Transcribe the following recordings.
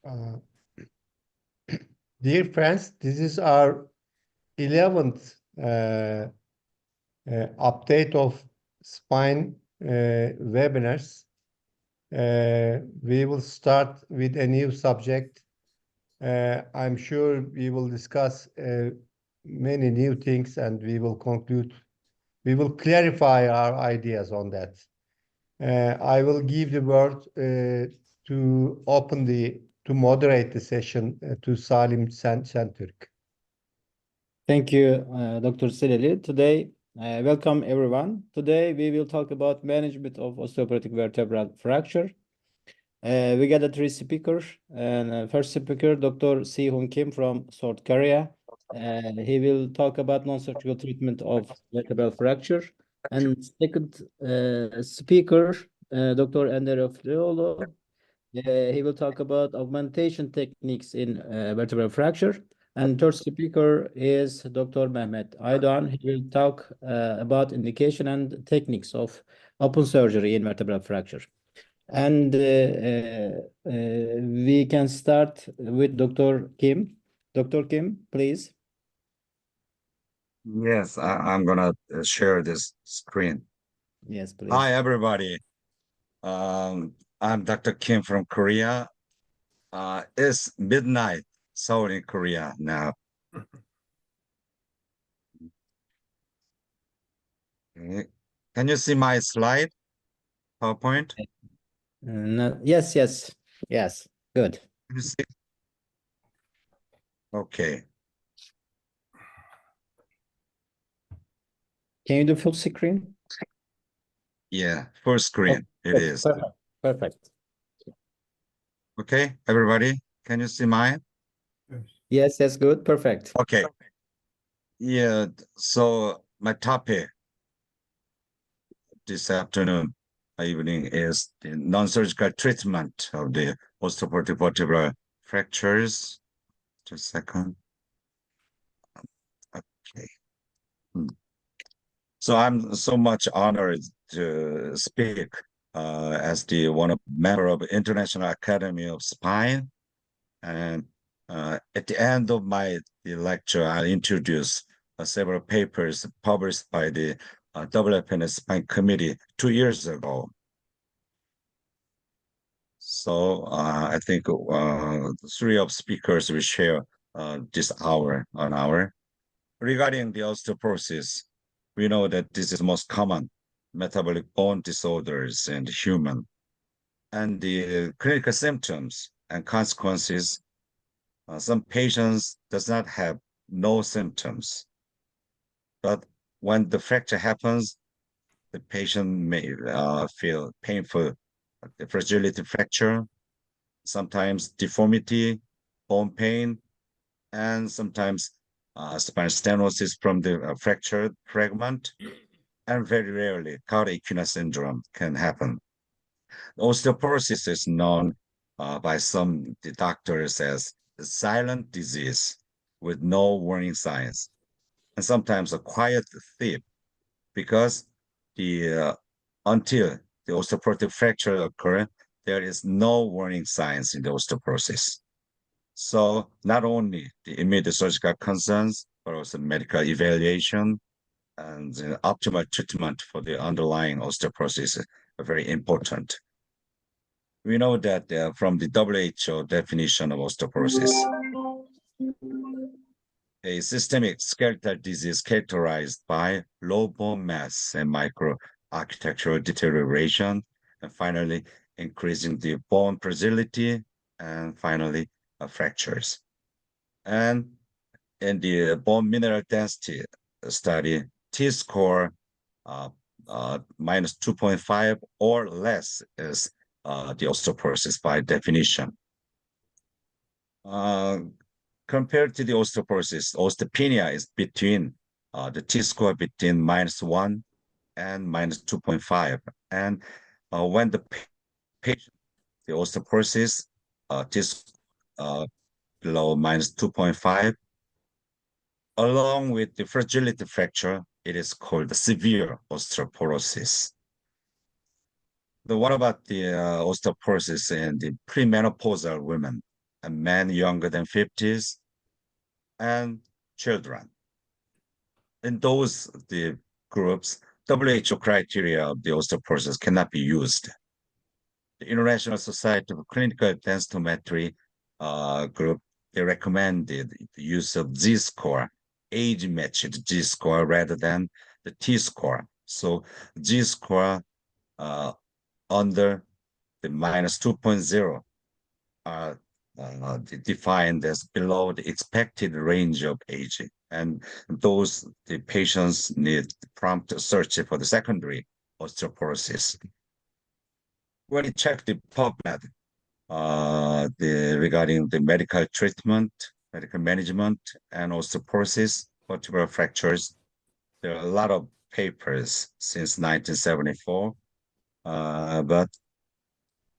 Uh, Dear friends, this is our 11th update of spine webinars. We will start with a new subject. I'm sure we will discuss many new things and we will clarify our ideas on that. I will give the word to moderate the session to Salim Şentürk. Thank you, Dr. Seleli. Today, welcome everyone. Today, we will talk about management of osteoporotic vertebral fracture. We got three speakers. And first speaker, Dr. Se-Hoon Kim from South Korea. He will talk about non-surgical treatment of vertebral fracture. And second speaker, Dr. Ender Fiolo. He will talk about augmentation techniques in vertebral fracture. And third speaker is Dr. Mehmet Aydoğan. He will talk about indication and techniques of open surgery in vertebral fracture. And we can start with Dr. Kim. Dr. Kim, please. Yes, I'm gonna share this screen. Yes, please. Hi, everybody. I'm Dr. Kim from Korea. It's midnight, Seoul in Korea now. Okay. Can you see my slide, PowerPoint? No, yes, good. Can you see? Okay. Can you do full screen? Yeah, full screen it is. Perfect. Okay, everybody, can you see mine? Yes, that's good. Perfect. Okay. Yeah, so my topic this evening is the non-surgical treatment of the osteoporotic vertebral fractures. Just a second. Okay. So I'm so much honored to speak as the member of International Academy of Spine. And at the end of the lecture, I'll introduce several papers published by the WFNS Spine Committee 2 years ago. So I think three of speakers will share this hour. Regarding the osteoporosis, we know that this is the most common metabolic bone disorders in the human. And the clinical symptoms and consequences, some patients does not have no symptoms. But when the fracture happens, the patient may feel painful, the fragility fracture, sometimes deformity, bone pain, and sometimes spinal stenosis from the fractured fragment, and very rarely cauda syndrome can happen. Osteoporosis is known by some doctors as a silent disease with no warning signs, and sometimes a quiet thief, because until the osteoporotic fracture occurs, there is no warning signs in the osteoporosis. So not only the immediate surgical concerns, but also medical evaluation and optimal treatment for the underlying osteoporosis are very important. We know that from the WHO definition of osteoporosis, a systemic skeletal disease characterized by low bone mass and microarchitectural deterioration, and finally increasing the bone fragility, and finally fractures. And in the bone mineral density study, T-score minus 2.5 or less is the osteoporosis by definition. Compared to the osteoporosis, osteopenia is between the T-score between -1 and -2.5. And when the patient, the osteoporosis below -2.5, along with the fragility fracture, it is called severe osteoporosis. What about the osteoporosis in the premenopausal women and men younger than 50s, and children. In those the groups, WHO criteria of the osteoporosis cannot be used. The International Society of Clinical Densitometry group, they recommended the use of Z-score, age-matched Z-score rather than the T-score. So Z-score under the minus 2.0 are defined as below the expected range of age. And those the patients need prompt search for the secondary osteoporosis. When you check the PubMed regarding the medical treatment, medical management, and osteoporosis, vertebral fractures, there are a lot of papers since 1974, but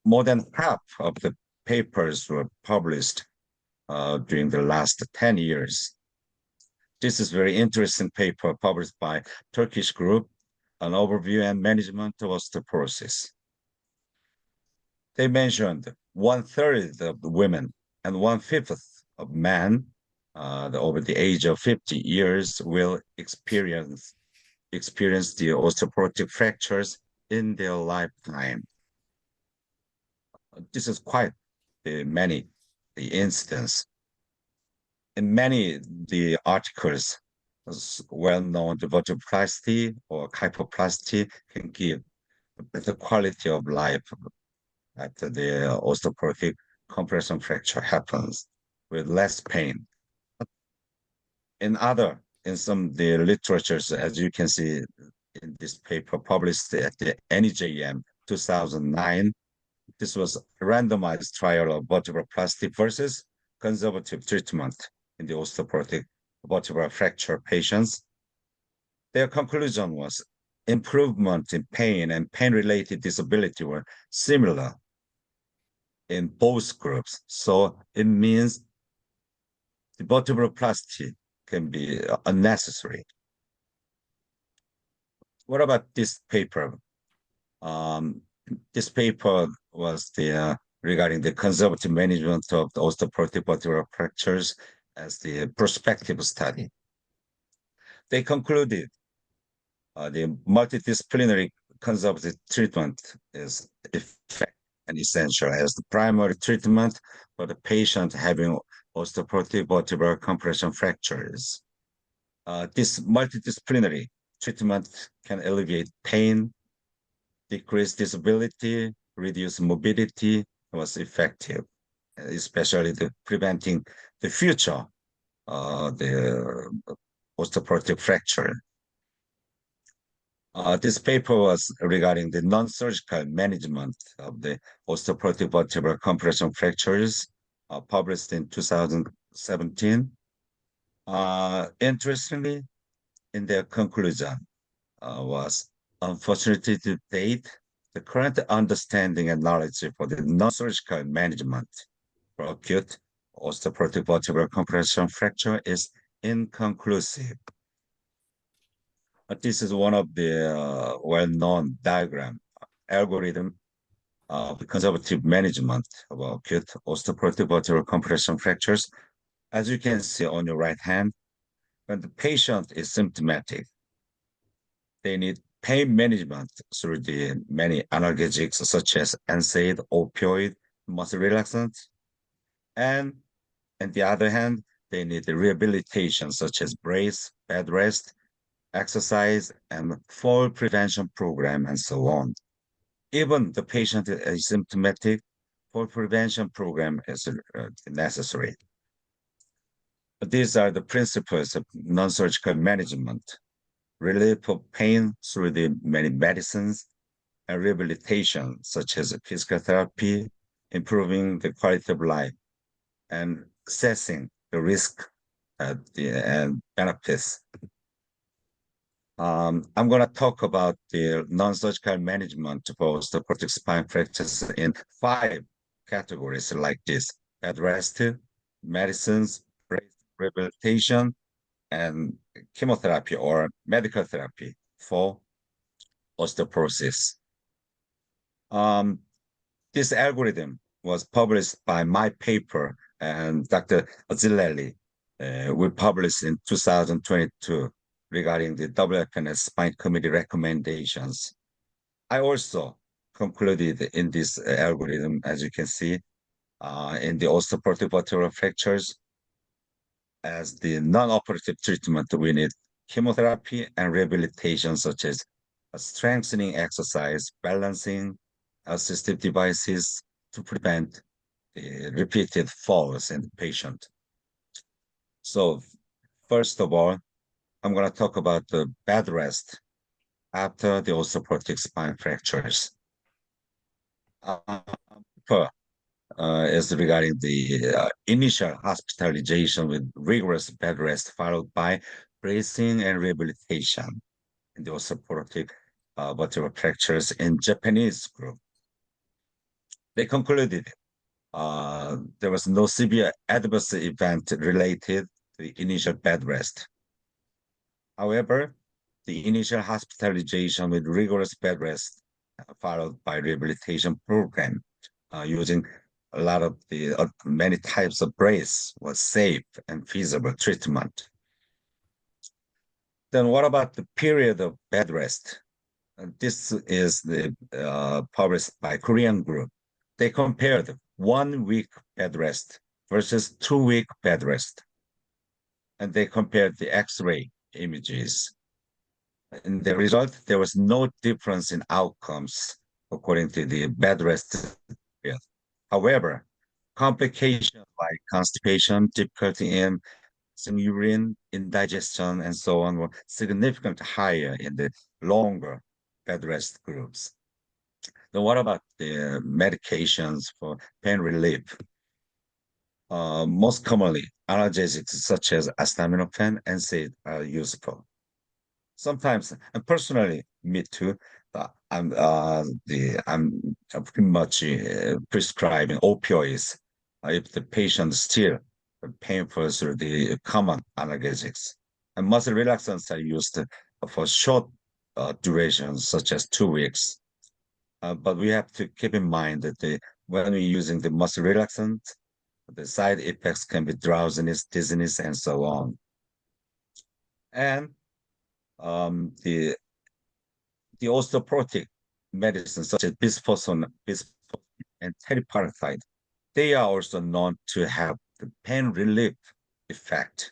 more than half of the papers were published during the last 10 years. This is very interesting paper published by Turkish group, an overview and management of osteoporosis. They mentioned 1/3 of the women and 1/5 of men over the age of 50 years will experience the osteoporotic fractures in their lifetime. This is quite many the incidents. In many the articles, well known, the vertebroplasty or kyphoplasty can give better quality of life after the osteoporotic compression fracture happens with less pain. In some of the literatures, as you can see in this paper published at the NEJM 2009, this was a randomized trial of vertebroplasty versus conservative treatment in the osteoporotic vertebral fracture patients. Their conclusion was improvement in pain and pain-related disability were similar in both groups. So it means the vertebroplasty can be unnecessary. What about this paper? This paper was regarding the conservative management of the osteoporotic vertebral fractures as the prospective study. They concluded the multidisciplinary conservative treatment is effective and essential as the primary treatment for the patient having osteoporotic vertebral compression fractures. This multidisciplinary treatment can alleviate pain, decrease disability, reduce mobility, was effective, especially preventing the future the osteoporotic fracture. This paper was regarding the non-surgical management of the osteoporotic vertebral compression fractures, published in 2017. Interestingly, in their conclusion was, unfortunately to date, the current understanding and knowledge for the non-surgical management for acute osteoporotic vertebral compression fracture is inconclusive. But this is one of the well-known diagram algorithm of the conservative management of acute osteoporotic vertebral compression fractures. As you can see on your right hand, when the patient is symptomatic, they need pain management through the many analgesics such as NSAID, opioid, muscle relaxant. And on the other hand, they need the rehabilitation such as brace, bed rest, exercise, and fall prevention program, and so on. Even the patient is symptomatic, fall prevention program is necessary. These are the principles of non-surgical management: relief of pain through the many medicines, and rehabilitation such as physical therapy, improving the quality of life, and assessing the risk and benefits. I'm going to talk about the non-surgical management for osteoporotic spine fractures in 5 categories like this: bed rest, medicines, rehabilitation, and chemotherapy or medical therapy for osteoporosis. This algorithm was published by my paper and Dr. Zileli, we published in 2022 regarding the WFNS Spine Committee recommendations. I also concluded in this algorithm, as you can see, in the osteoporotic vertebral fractures, as the non-operative treatment, we need chemotherapy and rehabilitation, such as strengthening exercise, balancing, assistive devices to prevent the repeated falls in the patient. So first of all, I'm going to talk about the bed rest after the osteoporotic spine fractures. Is regarding the initial hospitalization with rigorous bed rest followed by bracing and rehabilitation in the osteoporotic vertebral fractures in Japanese group. They concluded there was no severe adverse event related to the initial bed rest. However, the initial hospitalization with rigorous bed rest followed by rehabilitation program using a lot of the many types of brace was safe and feasible treatment. Then what about the period of bed rest? This is the published by Korean group. They compared 1 week bed rest versus 2-week bed rest. And they compared the X-ray images. In the result, there was no difference in outcomes according to the bed rest period. However, complications like constipation, difficulty in urine, indigestion, and so on were significantly higher in the longer bed rest groups. Then what about the medications for pain relief? Most commonly, analgesics such as acetaminophen and NSAID are useful. Sometimes, and personally, me too, I'm pretty much prescribing opioids if the patient is still painful through the common analgesics. And muscle relaxants are used for short durations, such as 2 weeks. But we have to keep in mind that when we're using the muscle relaxant, the side effects can be drowsiness, dizziness, and so on. And the osteoporotic medicines such as bisphosphonate and teriparatide, they are also known to have the pain relief effect.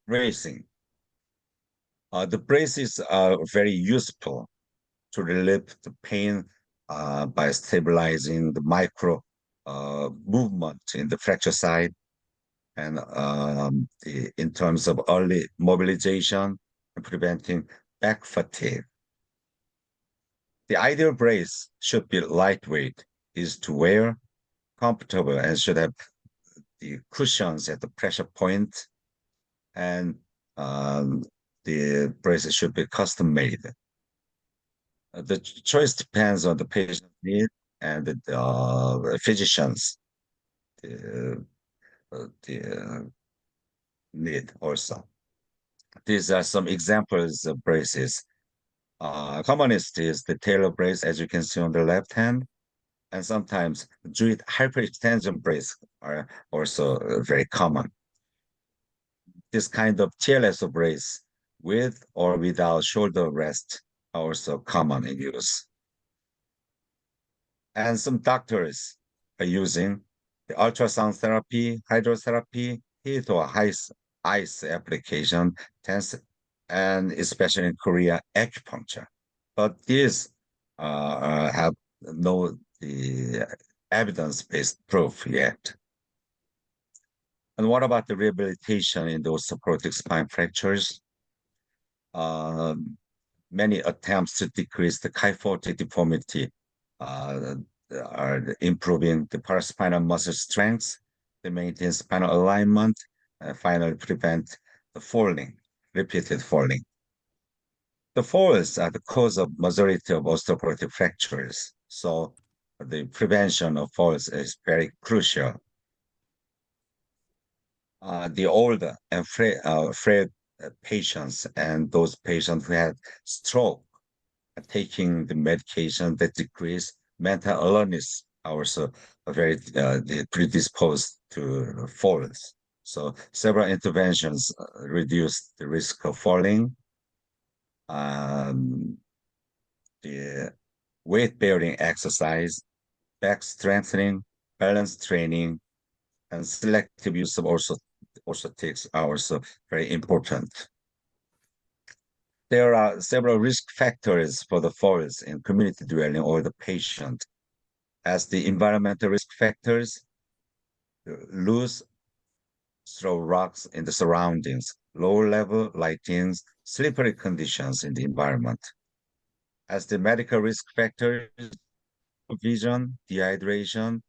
Bracing. The braces are very useful to relieve the pain by stabilizing the micro movement in the fracture side and in terms of early mobilization and preventing back fatigue. The ideal brace should be lightweight, easy to wear, comfortable, and should have the cushions at the pressure point, and the braces should be custom made. The choice depends on the patient's need and the physician's need also. These are some examples of braces. Commonest is the tailor brace, as you can see on the left hand, and sometimes joint hyperextension brace are also very common. This kind of TLS brace with or without shoulder rest are also common in use. And some doctors are using the ultrasound therapy, hydrotherapy, heat or ice application, and especially in Korea, acupuncture. But these have no evidence-based proof yet. And what about the rehabilitation in those osteoporotic spine fractures? Many attempts to decrease the kyphotic deformity are improving the paraspinal muscle strength, they maintain spinal alignment, and finally prevent the falling, repeated falling. The falls are the cause of majority of osteoporotic fractures, so the prevention of falls is very crucial. The older and frail patients and those patients who had stroke are taking the medication that decrease mental alertness also very predisposed to falls. So several interventions reduce the risk of falling. The weight-bearing exercise, back strengthening, balance training, and selective use of orthotics are also very important. There are several risk factors for the falls in community dwelling or the patient, as the environmental risk factors: loose, throw rocks in the surroundings, lower level lightings, slippery conditions in the environment. As the medical risk factors: vision, dehydration,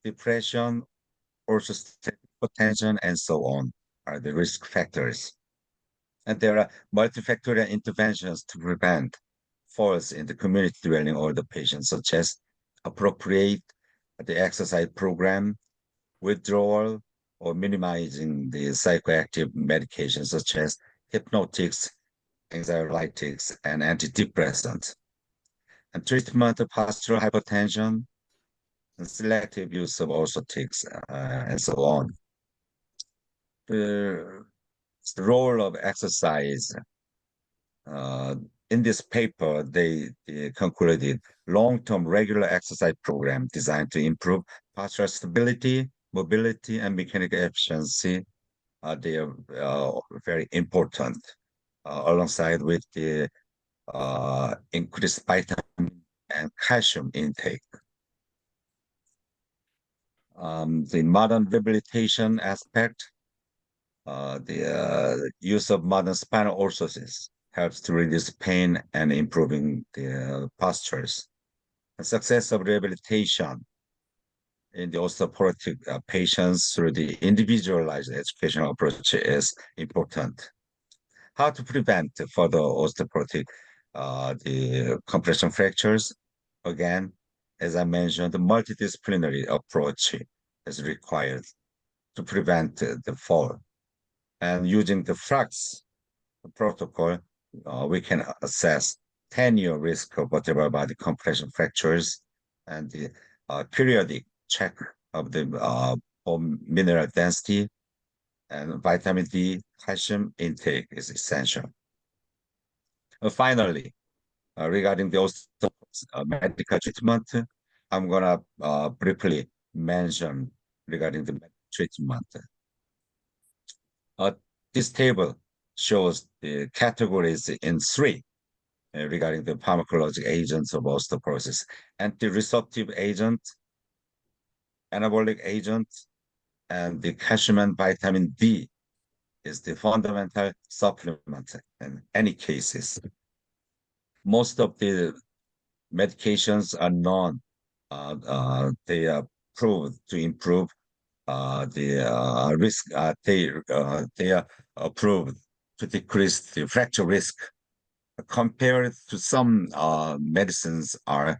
depression, orthostatic hypotension, and so on are the risk factors. And there are multifactorial interventions to prevent falls in the community dwelling or the patient, such as appropriate the exercise program, withdrawal or minimizing the psychoactive medications such as hypnotics, anxiolytics, and antidepressants, and treatment of postural hypotension, and selective use of orthotics, and so on. The role of exercise. In this paper, they concluded long-term regular exercise program designed to improve postural stability, mobility, and mechanical efficiency. They are very important, alongside with the increased vitamin and calcium intake. The modern rehabilitation aspect, the use of modern spinal orthosis helps to reduce pain and improving the postures. The success of rehabilitation in the osteoporotic patients through the individualized educational approach is important. How to prevent further osteoporotic the compression fractures? Again, as I mentioned, the multidisciplinary approach is required to prevent the fall. And using the FRAX protocol, we can assess 10-year risk of vertebral body compression fractures, and the periodic check of the bone mineral density and vitamin D, calcium intake is essential. Finally, regarding the medical treatment, I'm gonna briefly mention regarding the medical treatment. This table shows the categories in 3 regarding the pharmacologic agents of osteoporosis: anti-resorptive agent, anabolic agent, and the calcium and vitamin D is the fundamental supplement in any cases. Most of the medications are known. They are proved to improve the risk. They are approved to decrease the fracture risk, compared to some medicines are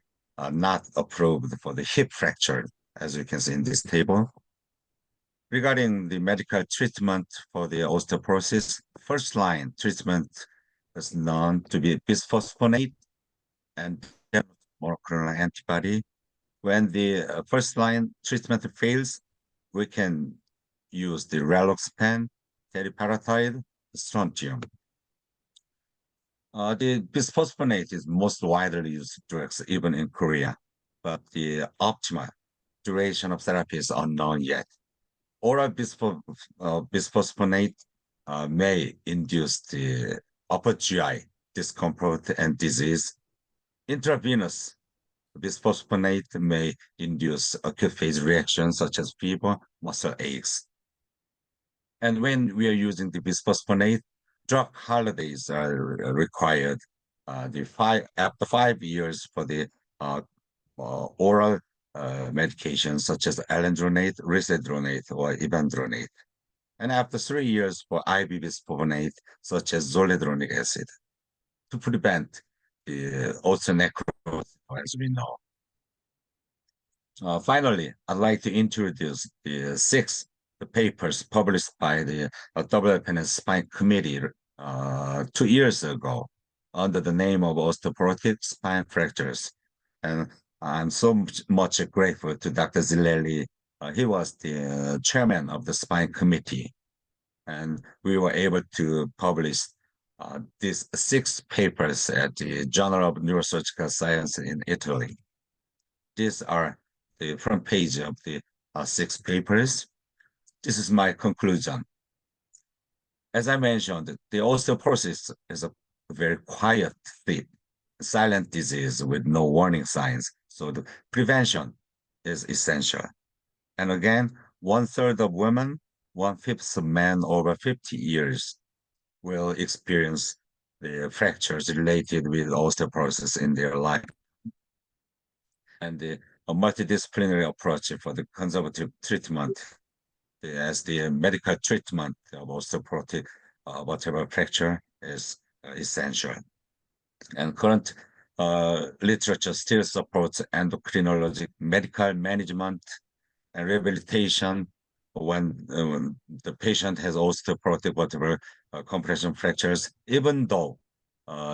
not approved for the hip fracture, as you can see in this table. Regarding the medical treatment for the osteoporosis, first-line treatment is known to be bisphosphonate and monoclonal antibody. When the first-line treatment fails, we can use the raloxifene, teriparatide, strontium. The bisphosphonate is most widely used drugs even in Korea, but the optimal duration of therapy is unknown yet. Oral bisphosphonate may induce the upper GI discomfort and disease. Intravenous bisphosphonate may induce acute phase reactions such as fever, muscle aches. And when we are using the bisphosphonate, drug holidays are required. After 5 years for the oral medications such as alendronate, risedronate, or ibandronate, and after 3 years for IV bisphosphonate such as zoledronic acid, to prevent the osteonecrosis, as we know. Finally, I'd like to introduce the 6 papers published by the WFNS Spine Committee 2 years ago under the name of Osteoporotic Spine Fractures. And I'm so much grateful to Dr. Zileli. He was the chairman of the spine committee, and we were able to publish these 6 papers at the Journal of Neurosurgical Science in Italy. These are the front page of the 6 papers. This is my conclusion. As I mentioned, the osteoporosis is a very quiet thief, silent disease with no warning signs. So the prevention is essential. And again, 1/3 of women, 1/5 of men over 50 years will experience the fractures related with osteoporosis in their life. And a multidisciplinary approach for the conservative treatment as the medical treatment of osteoporotic vertebral fracture is essential. And current literature still supports endocrinologic medical management and rehabilitation when the patient has osteoporotic vertebral compression fractures, even though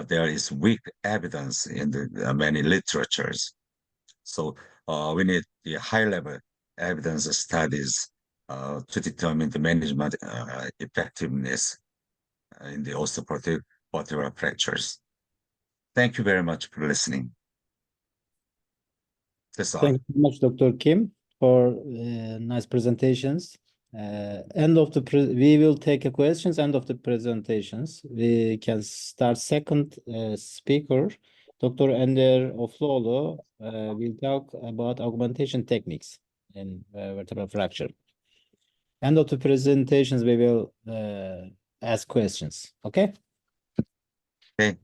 there is weak evidence in the many literatures. So we need the high-level evidence studies to determine the management effectiveness in the osteoporotic vertebral fractures. Thank you very much for listening. That's all. Thank you very much, Dr. Kim, for nice presentations. We will take a questions. End of the presentations. We can start second speaker, Dr. Ender Ofluoğlu, will talk about augmentation techniques in vertebral fracture. End of the presentations, we will ask questions. Okay. Okay.